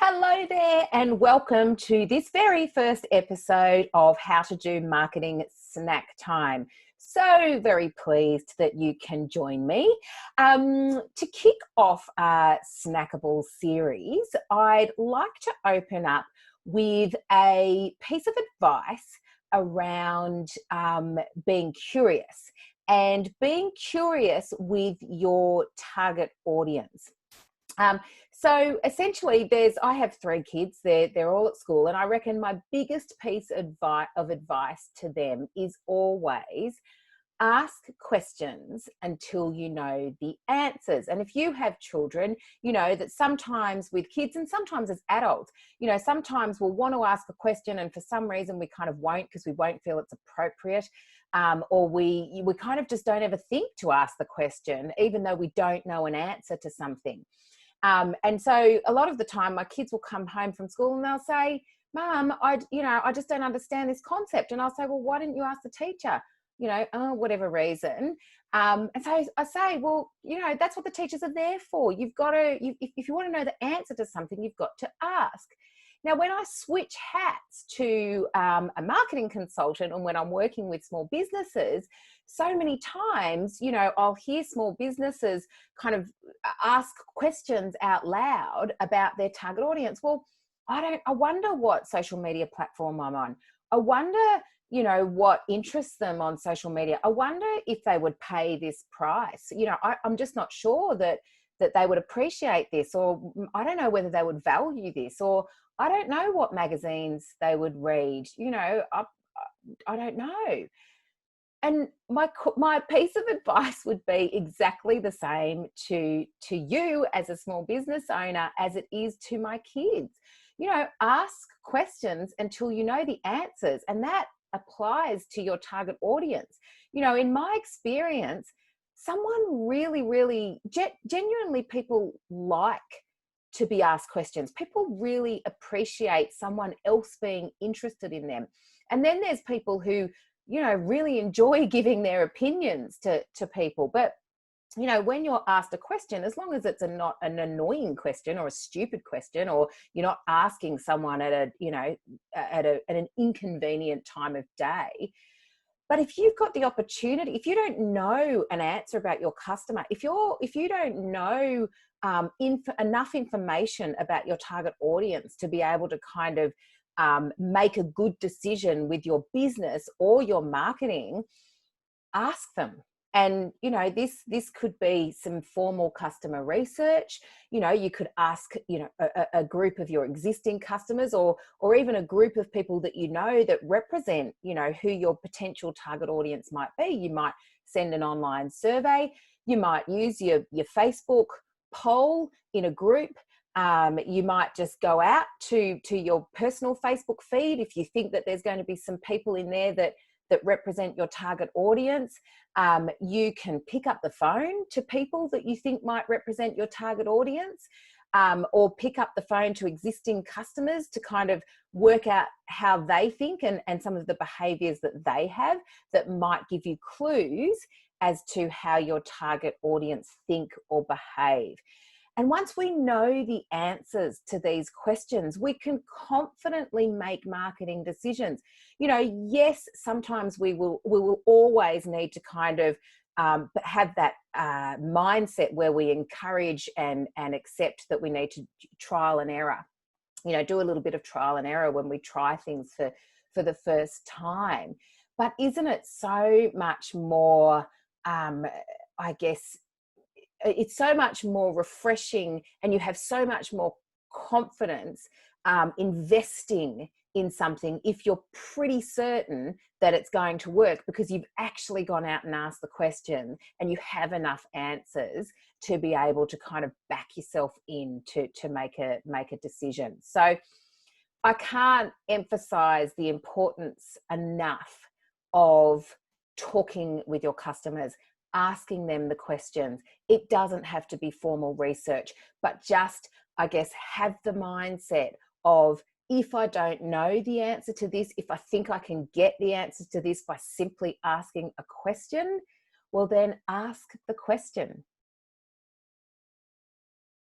Hello there, and welcome to this very first episode of How to Do Marketing Snack Time. So very pleased that you can join me. To kick off our snackable series, I'd like to open up with a piece of advice around being curious and being curious with your target audience. So essentially I have three kids, they're all at school, and I reckon my biggest piece of advice to them is always ask questions until you know the answers. And if you have children, you know that sometimes with kids and sometimes as adults, sometimes we'll want to ask a question and for some reason we kind of won't because we won't feel it's appropriate. Or we kind of just don't ever think to ask the question, even though we don't know an answer to something. And so a lot of the time my kids will come home from school and they'll say, Mum, I just don't understand this concept. And I'll say, well, why didn't you ask the teacher? Whatever reason. And so I say, well, that's what the teachers are there for. You've got to, if you want to know the answer to something, you've got to ask. Now, when I switch hats to a marketing consultant and when I'm working with small businesses, so many times, I'll hear small businesses kind of ask questions out loud about their target audience. Well, I wonder what social media platform I'm on. I wonder, what interests them on social media. I wonder if they would pay this price. I'm just not sure that they would appreciate this, or I don't know whether they would value this, or I don't know what magazines they would read. I don't know. And my piece of advice would be exactly the same to you as a small business owner as it is to my kids. Ask questions until you know the answers, and that applies to your target audience. In my experience, someone really genuinely, people like to be asked questions. People really appreciate someone else being interested in them. And then there's people who really enjoy giving their opinions to people. But, when you're asked a question, as long as it's not an annoying question or a stupid question, or you're not asking someone at an inconvenient time of day. But if you've got the opportunity, if you don't know an answer about your customer, if you don't know enough information about your target audience to be able to kind of make a good decision with your business or your marketing, ask them. And, this could be some formal customer research. You could ask, a group of your existing customers, or even a group of people that that represent, who your potential target audience might be. You might send an online survey. You might use your Facebook poll in a group. You might just go out to your personal Facebook feed if you think that there's going to be some people in there that represent your target audience. You can pick up the phone to people that you think might represent your target audience, or pick up the phone to existing customers to kind of work out how they think and some of the behaviours that they have that might give you clues as to how your target audience think or behave. And once we know the answers to these questions, we can confidently make marketing decisions. Yes, sometimes we will always need to kind of have that mindset where we encourage and accept that we need to trial and error. Do a little bit of trial and error when we try things for the first time. But isn't it so much more, I guess, it's so much more refreshing, and you have so much more confidence investing in something if you're pretty certain that it's going to work, because you've actually gone out and asked the question and you have enough answers to be able to kind of back yourself in to make a decision. So I can't emphasize the importance enough of talking with your customers, asking them the questions. It doesn't have to be formal research, but just, I guess, have the mindset of, if I don't know the answer to this, if I think I can get the answer to this by simply asking a question, well then ask the question.